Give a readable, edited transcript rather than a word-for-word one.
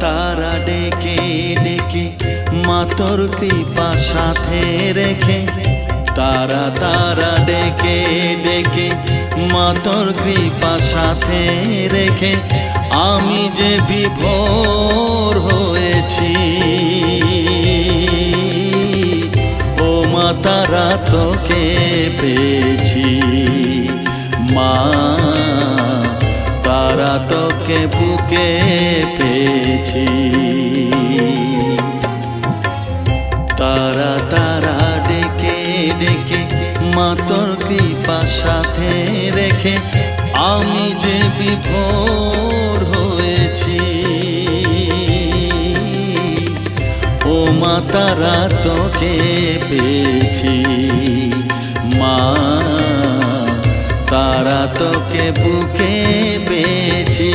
তারা ডেকে ডেকে মা তোর কৃপা সাথে রেখে, তারা তারা ডেকে ডেকে মা তোর কৃপা সাথে রেখে আমি যে বিভোর হয়েছি। ও মা তারা তোকে পেয়েছি, মা তারা তোকে বুকে পেয়েছি। তারা তারা ডেকে ডেকে মা তোর কৃপা সাথে রেখে আমি যে বিভোর হয়েছি। ও মা তারা তোকে পেয়েছি, মা তারা তোকে বুকে পেয়েছি।